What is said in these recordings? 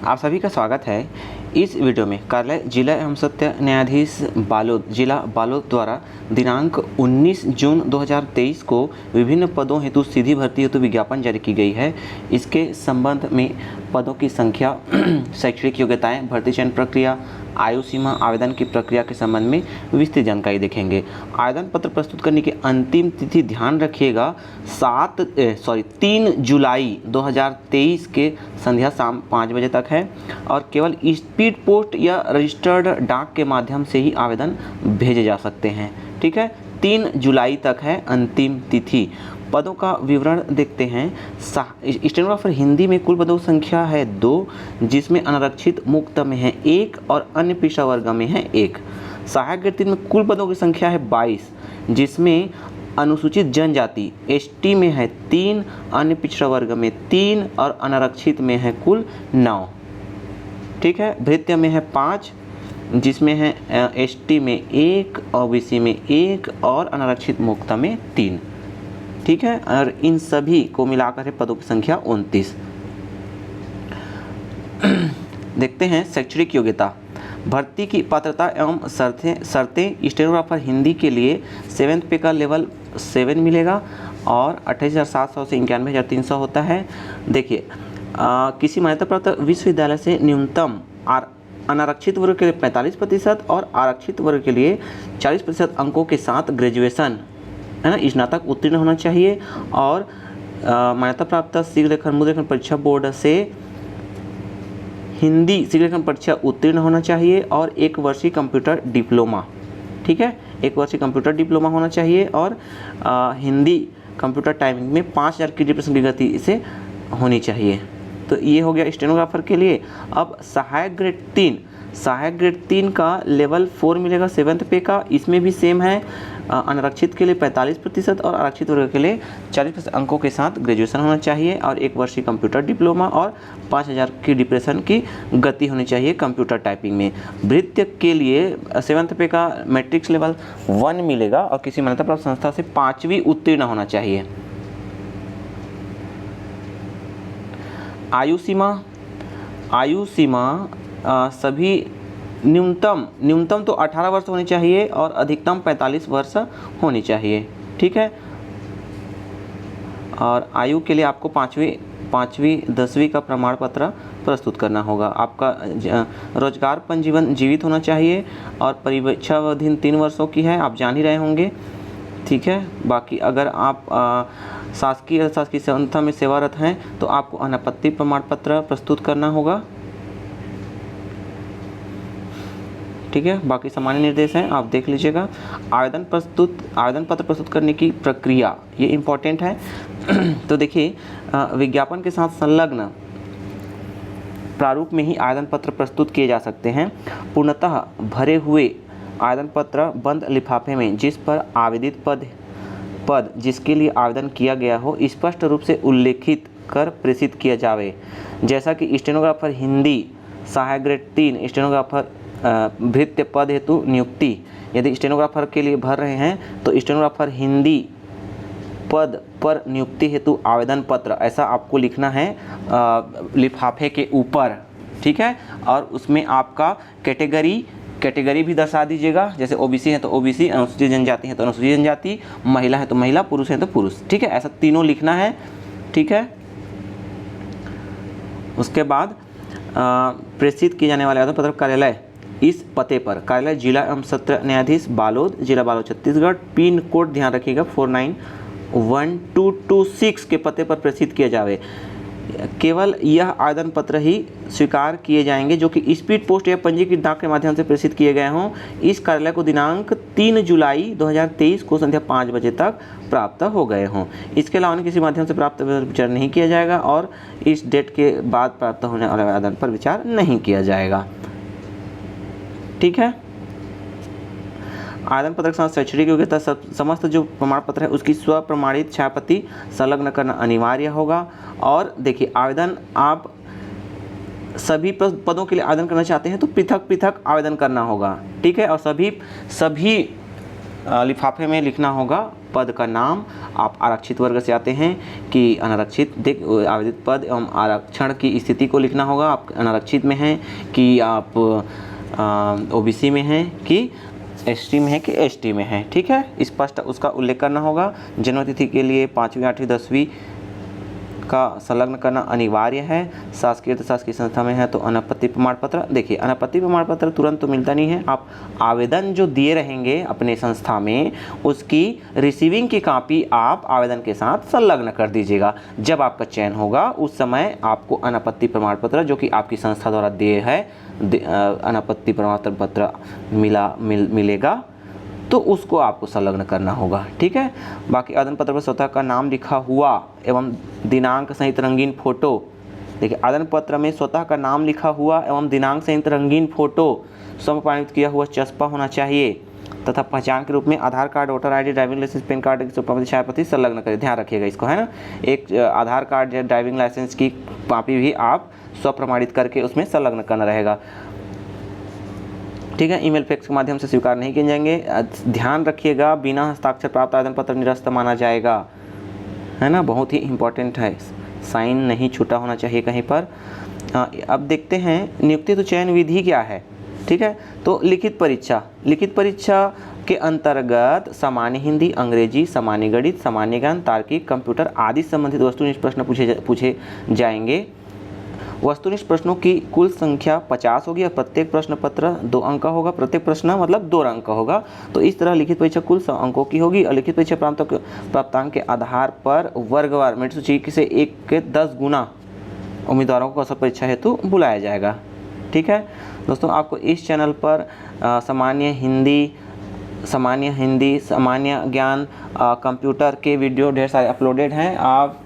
आप सभी का स्वागत है। इस वीडियो में कार्यालय जिला एवं सत्र न्यायाधीश बालोद जिला बालोद द्वारा दिनांक 19 जून 2023 को विभिन्न पदों हेतु सीधी भर्ती हेतु विज्ञापन जारी की गई है। इसके संबंध में पदों की संख्या, शैक्षणिक योग्यताएं, भर्ती चयन प्रक्रिया, आयु सीमा, आवेदन की प्रक्रिया के संबंध में विस्तृत जानकारी देखेंगे। आवेदन पत्र प्रस्तुत करने की अंतिम तिथि ध्यान रखिएगा 3 जुलाई 2023 के संध्या शाम 5 बजे तक है और केवल स्पीड पोस्ट या रजिस्टर्ड डाक के माध्यम से ही आवेदन भेजे जा सकते हैं। ठीक है, 3 जुलाई तक है अंतिम तिथि। पदों का विवरण देखते हैं। स्टेनोग्राफर हिंदी में कुल पदों की संख्या है 2, जिसमें अनारक्षित मुक्त में है 1 और अन्य पिछड़ा वर्ग में है 1। सहायक ग्रेड 3 में कुल पदों की संख्या है 22, जिसमें अनुसूचित जनजाति एसटी में है 3, अन्य पिछड़ा वर्ग में 3 और अनारक्षित में है कुल 9। ठीक है, भृत्य में है 5, जिसमें है एसटी में 1, ओबीसी में 1 और अनारक्षित मुक्त में 3। ठीक है, और इन सभी को मिलाकर है पदों की संख्या 29। देखते हैं शैक्षणिक योग्यता। भर्ती की पात्रता एवं शर्तें स्टेनोग्राफर हिंदी के लिए 7th पे का लेवल 7 मिलेगा और 28,700 से 91,300 होता है। देखिए, किसी मान्यता प्राप्त विश्वविद्यालय से न्यूनतम अनारक्षित वर्ग के लिए 45% और आरक्षित वर्ग के लिए 40% अंकों के साथ ग्रेजुएशन है ना, स्नातक उत्तीर्ण होना चाहिए और मान्यता प्राप्त शीघ्र लेखन मुद्रा लेखन परीक्षा बोर्ड से हिंदी शीघ्र लेखन परीक्षा उत्तीर्ण होना चाहिए और 1 वर्षीय कंप्यूटर डिप्लोमा। ठीक है, 1 वर्षीय कंप्यूटर डिप्लोमा होना चाहिए और हिंदी कंप्यूटर टाइपिंग में 5000 की डिप्रेशन की गति से होनी चाहिए। तो ये हो गया स्टेनोग्राफर के लिए। अब सहायक ग्रेड 3 का लेवल 4 मिलेगा 7th पे का। इसमें भी सेम है, अनारक्षित के लिए 45% और आरक्षित वर्ग के लिए 40% अंकों के साथ ग्रेजुएशन होना चाहिए और 1 वर्षीय कंप्यूटर डिप्लोमा और 5000 की डिप्रेशन की गति होनी चाहिए कंप्यूटर टाइपिंग में। भृत्य के लिए 7th पे का मैट्रिक्स लेवल 1 मिलेगा और किसी मान्यता प्राप्त संस्था से 5वीं उत्तीर्ण होना चाहिए। आयु सीमा सभी न्यूनतम तो 18 वर्ष होनी चाहिए और अधिकतम 45 वर्ष होनी चाहिए। ठीक है, और आयु के लिए आपको 5वीं 10वीं का प्रमाण पत्र प्रस्तुत करना होगा। आपका रोजगार पंजीयन जीवित होना चाहिए और परीक्षा अवधि 3 वर्षों की है, आप जान ही रहे होंगे। ठीक है, बाकी अगर आप शासकीय संस्था में सेवारत हैं तो आपको अनापत्ति प्रमाण पत्र प्रस्तुत करना होगा। ठीक है, बाकी सामान्य निर्देश हैं, आप देख लीजिएगा। आवेदन पत्र प्रस्तुत करने की प्रक्रिया ये इम्पोर्टेंट है। तो देखिए, विज्ञापन के साथ संलग्न प्रारूप में ही आवेदन पत्र प्रस्तुत किए जा सकते हैं। पूर्णतः भरे हुए आवेदन पत्र बंद लिफाफे में जिस पर आवेदित पद जिसके लिए आवेदन किया गया हो स्पष्ट रूप से उल्लेखित कर प्रेषित किया जावे। जैसा कि स्टेनोग्राफर हिंदी सहायक ग्रेड 3 स्टेनोग्राफर भृत्य पद हेतु नियुक्ति, यदि स्टेनोग्राफर के लिए भर रहे हैं तो स्टेनोग्राफर हिंदी पद पर नियुक्ति हेतु आवेदन पत्र ऐसा आपको लिखना है लिफाफे के ऊपर। ठीक है, और उसमें आपका कैटेगरी भी दर्शा दीजिएगा। जैसे ओबीसी है तो ओबीसी, अनुसूचित जनजाति है तो अनुसूचित जनजाति, महिला है तो महिला, पुरुष है तो पुरुष। ठीक है, ऐसा तीनों लिखना है। ठीक है, उसके बाद प्रेषित किए जाने वाले आवेदन पत्र कार्यालय इस पते पर कार्यालय जिला एवं सत्र न्यायाधीश बालोद, जिला बालोद छत्तीसगढ़, पिन कोड ध्यान रखिएगा 491226 के पते पर प्रेषित किया जावे। केवल यह आवेदन पत्र ही स्वीकार किए जाएंगे जो कि स्पीड पोस्ट या पंजीकृत डाक के माध्यम से प्रेषित किए गए हों। इस कार्यालय को दिनांक 3 जुलाई 2023 को संध्या 5 बजे तक प्राप्त हो गए हों। इसके अलावा अन्य किसी माध्यम से प्राप्त विचार नहीं किया जाएगा और इस डेट के बाद प्राप्त होने वाले आवेदन पर विचार नहीं किया जाएगा। ठीक है, आवेदन पत्र के साथ शैक्षणिक योग्यता समस्त जो प्रमाण पत्र है उसकी स्वप्रमाणित छायाप्रति संलग्न करना अनिवार्य होगा। और देखिए, आवेदन आप सभी पदों के लिए आवेदन करना चाहते हैं तो पृथक आवेदन करना होगा। ठीक है, और सभी लिफाफे में लिखना होगा पद का नाम। आप आरक्षित वर्ग से आते हैं कि अनारक्षित, देख आवेदित पद एवं आरक्षण की स्थिति को लिखना होगा। आप अनारक्षित में हैं कि आप ओबीसी में हैं कि एसटी में है कि एसटी में है, ठीक है, स्पष्ट उसका उल्लेख करना होगा। जन्म तिथि के लिए 5वीं 8वीं 10वीं का संलग्न करना अनिवार्य है। शासकीय तो शासकीय संस्था में है तो अनापत्ति प्रमाण पत्र। देखिए अनापत्ति प्रमाण पत्र तुरंत तो मिलता नहीं है, आप आवेदन जो दिए रहेंगे अपने संस्था में उसकी रिसीविंग की कॉपी आप आवेदन के साथ संलग्न कर दीजिएगा। जब आपका चयन होगा उस समय आपको अनापत्ति प्रमाण पत्र जो कि आपकी संस्था द्वारा दिए है अनापत्ति प्रमाण पत्र मिलेगा, तो उसको आपको संलग्न करना होगा, ठीक है। बाकी आवेदन पत्र पर स्वतः का नाम लिखा हुआ एवं दिनांक सहित रंगीन फोटो। देखिए आवेदन पत्र में स्वतः का नाम लिखा हुआ एवं दिनांक सहित रंगीन फोटो स्वप्रमाणित किया हुआ चस्पा होना चाहिए तथा पहचान के रूप में Aadhaar card, voter ID, driving licence, PAN card की छाया प्रति संलग्न करें। ध्यान रखिएगा इसको, है ना। एक आधार कार्ड या ड्राइविंग लाइसेंस की कॉपी भी आप स्वप्रमाणित करके उसमें संलग्न करना रहेगा, ठीक है। ईमेल फैक्स के माध्यम से स्वीकार नहीं किए जाएंगे। ध्यान रखिएगा बिना हस्ताक्षर प्राप्त आवेदन पत्र निरस्त माना जाएगा, है ना, बहुत ही इम्पोर्टेंट है। साइन नहीं छूटा होना चाहिए कहीं पर। अब देखते हैं नियुक्ति तो चयन विधि क्या है, ठीक है। तो लिखित परीक्षा के अंतर्गत सामान्य हिंदी, अंग्रेजी, सामान्य गणित, सामान्य ज्ञान, तार्किक, कंप्यूटर आदि संबंधित वस्तुनिष्ठ प्रश्न पूछे जाएंगे। वस्तुनिष्ठ प्रश्नों की कुल संख्या 50 होगी और प्रत्येक प्रश्न पत्र 2 अंक का होगा। प्रत्येक प्रश्न मतलब 2 अंक का होगा। तो इस तरह लिखित परीक्षा कुल 100 अंकों की होगी और लिखित परीक्षा प्राप्तांक के आधार पर वर्गवार मेरिट सूची से 1 के 10 गुना उम्मीदवारों को कौशल परीक्षा हेतु बुलाया जाएगा, ठीक है। दोस्तों आपको इस चैनल पर सामान्य हिंदी, सामान्य ज्ञान, कंप्यूटर के वीडियो ढेर सारे अपलोडेड हैं। आप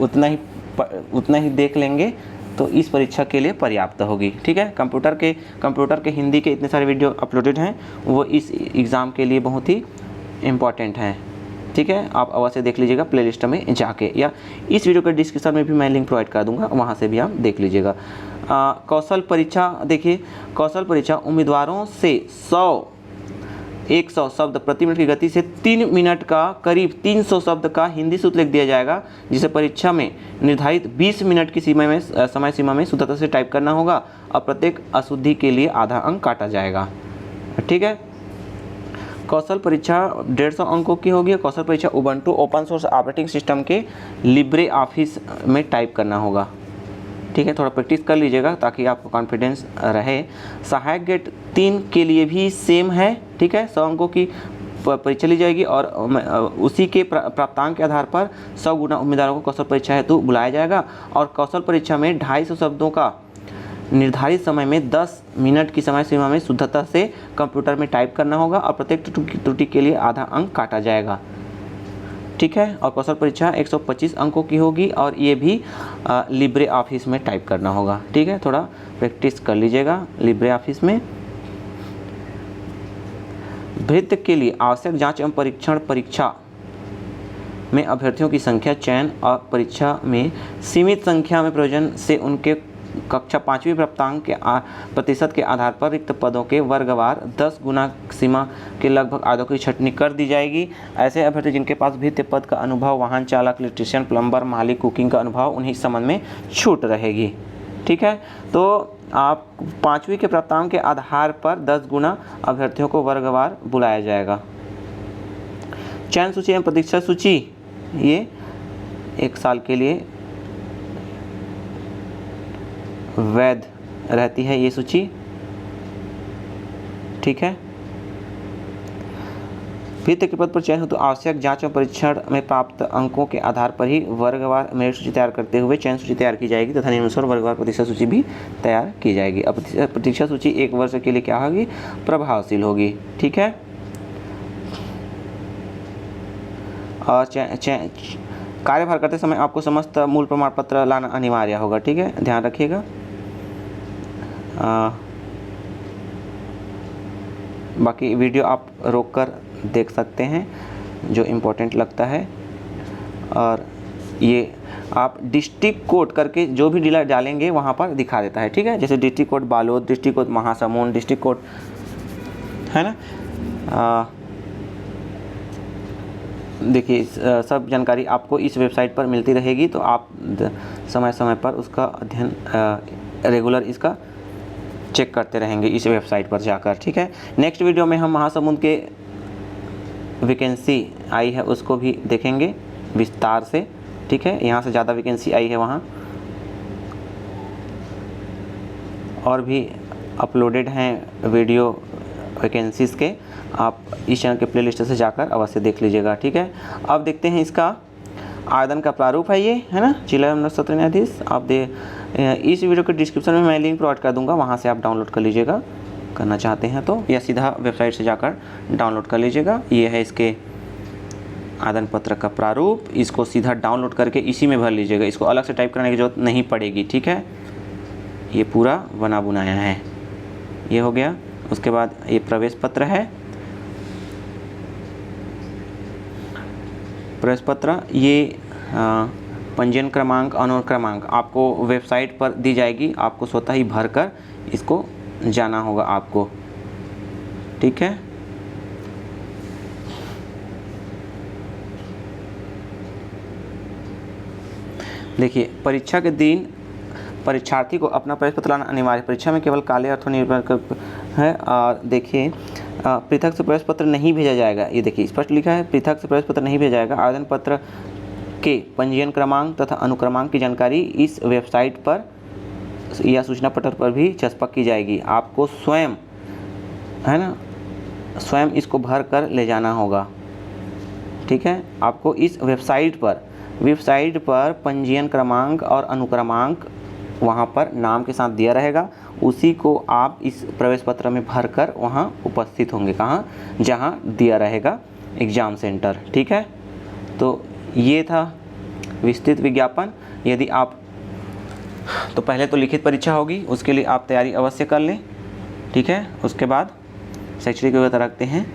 उतना ही देख लेंगे तो इस परीक्षा के लिए पर्याप्त होगी, ठीक है। कंप्यूटर के हिंदी के इतने सारे वीडियो अपलोडेड हैं, वो इस एग्ज़ाम के लिए बहुत ही इम्पॉर्टेंट हैं, ठीक है। आप अवश्य देख लीजिएगा प्लेलिस्ट में जाके, या इस वीडियो के डिस्क्रिप्शन में भी मैं लिंक प्रोवाइड कर दूंगा, वहाँ से भी आप देख लीजिएगा। कौशल परीक्षा, देखिए कौशल परीक्षा उम्मीदवारों से 100 शब्द प्रति मिनट की गति से 3 मिनट का करीब 300 शब्द का हिंदी सूत्र लिख दिया जाएगा, जिसे परीक्षा में निर्धारित 20 मिनट की समय सीमा में शुद्धता से टाइप करना होगा और प्रत्येक अशुद्धि के लिए आधा अंक काटा जाएगा, ठीक है। कौशल परीक्षा 150 अंकों की होगी। कौशल परीक्षा Ubuntu open source operating system के लिब्रे ऑफिस में टाइप करना होगा, ठीक है। थोड़ा प्रैक्टिस कर लीजिएगा ताकि आपको कॉन्फिडेंस रहे। सहायक गेट 3 के लिए भी सेम है, ठीक है। 100 अंकों की परीक्षा ली जाएगी और उसी के प्राप्तांक के आधार पर 100 गुना उम्मीदवारों को कौशल परीक्षा हेतु बुलाया जाएगा। और कौशल परीक्षा में 250 शब्दों का निर्धारित समय में 10 मिनट की समय सीमा में शुद्धता से कंप्यूटर में टाइप करना होगा और प्रत्येक त्रुटि के लिए आधा अंक काटा जाएगा, ठीक है। और कौशल परीक्षा 125 अंकों की होगी और ये भी लिब्रे ऑफिस में टाइप करना होगा, ठीक है। थोड़ा प्रैक्टिस कर लीजिएगा लिब्रे ऑफिस में। भृत्य के लिए आवश्यक जांच एवं परीक्षा में अभ्यर्थियों की संख्या, चयन और परीक्षा में सीमित संख्या में प्रयोजन से उनके कक्षा 5वीं प्राप्तांक के प्रतिशत के आधार पर रिक्त पदों के वर्गवार 10 गुना सीमा के लगभग आधों की छंटनी कर दी जाएगी। ऐसे अभ्यर्थी जिनके पास भृत्य पद का अनुभव, वाहन चालक, इलेक्ट्रीशियन, प्लम्बर, माली, कुकिंग का अनुभव, उन्हीं संबंध में छूट रहेगी, ठीक है। तो आप 5वीं के प्राप्तांक के आधार पर 10 गुना अभ्यर्थियों को वर्गवार बुलाया जाएगा। चयन सूची एवं प्रतीक्षा सूची, ये 1 साल के लिए वैध रहती है ये सूची, ठीक है। भृत्य के पद पर चयन हो तो आवश्यक जांच और परीक्षण में प्राप्त अंकों के आधार पर ही वर्गवार मेरिट सूची तैयार करते हुए चयन सूची तैयार की जाएगी तथा निम्नानुसार वर्गवार प्रतीक्षा सूची भी तैयार की जाएगी। अब प्रतीक्षा सूची 1 वर्ष के लिए क्या होगी, प्रभावशील होगी, ठीक है। और कार्यभार करते समय आपको समस्त मूल प्रमाण पत्र लाना अनिवार्य होगा, ठीक है, ध्यान रखिएगा। बाकी वीडियो आप रोककर देख सकते हैं जो इम्पोर्टेंट लगता है। और ये आप डिस्ट्रिक्ट कोड करके जो भी जिला डालेंगे वहाँ पर दिखा देता है, ठीक है। जैसे district code Balod, district code Mahasamund, district code, है ना। देखिए सब जानकारी आपको इस वेबसाइट पर मिलती रहेगी, तो आप समय समय पर उसका अध्ययन रेगुलर इसका चेक करते रहेंगे इस वेबसाइट पर जाकर, ठीक है। नेक्स्ट वीडियो में हम महासमुंद के वैकेंसी आई है उसको भी देखेंगे विस्तार से, ठीक है। यहाँ से ज़्यादा वैकेंसी आई है वहाँ, और भी अपलोडेड हैं वीडियो वैकेंसीज़ के, आप इस चैनल के प्लेलिस्ट से जाकर अवश्य देख लीजिएगा, ठीक है। अब देखते हैं इसका आवेदन का प्रारूप है, ये है ना, जिला एवं सत्र न्यायाधीश। आप इस वीडियो के डिस्क्रिप्शन में मैं लिंक प्रोवाइड कर दूंगा, वहाँ से आप डाउनलोड कर लीजिएगा, करना चाहते हैं तो, या सीधा वेबसाइट से जाकर डाउनलोड कर लीजिएगा। ये है इसके आवेदन पत्र का प्रारूप, इसको सीधा डाउनलोड करके इसी में भर लीजिएगा, इसको अलग से टाइप करने की जरूरत नहीं पड़ेगी, ठीक है। ये पूरा बना बुनाया है, ये हो गया। उसके बाद ये प्रवेश पत्र है, प्रवेश पत्र ये पंजीयन क्रमांक, अनुरोध क्रमांक आपको वेबसाइट पर दी जाएगी, आपको स्वतः ही भरकर इसको जाना होगा आपको, ठीक है। देखिए परीक्षा के दिन परीक्षार्थी को अपना प्रवेश पत्र लाना अनिवार्य, परीक्षा में केवल काले अर्थों निर्भर है। और देखिए पृथक से प्रवेश पत्र नहीं भेजा जाएगा, ये देखिए स्पष्ट लिखा है, पृथक से प्रवेश पत्र नहीं भेजा जाएगा। आवेदन पत्र के पंजीयन क्रमांक तथा अनुक्रमांक की जानकारी इस वेबसाइट पर या सूचना पत्र पर भी चस्पा की जाएगी। आपको स्वयं, है ना, स्वयं इसको भर कर ले जाना होगा, ठीक है। आपको इस वेबसाइट पर पंजीयन क्रमांक और अनुक्रमांक वहाँ पर नाम के साथ दिया रहेगा, उसी को आप इस प्रवेश पत्र में भरकर वहाँ उपस्थित होंगे, कहाँ, जहाँ दिया रहेगा एग्ज़ाम सेंटर, ठीक है। तो ये था विस्तृत विज्ञापन। यदि आप, तो पहले तो लिखित परीक्षा होगी, उसके लिए आप तैयारी अवश्य कर लें, ठीक है। उसके बाद शैक्षणिक योग्यता रखते हैं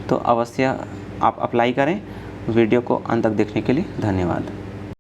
तो अवश्य आप अप्लाई करें। वीडियो को अंत तक देखने के लिए धन्यवाद।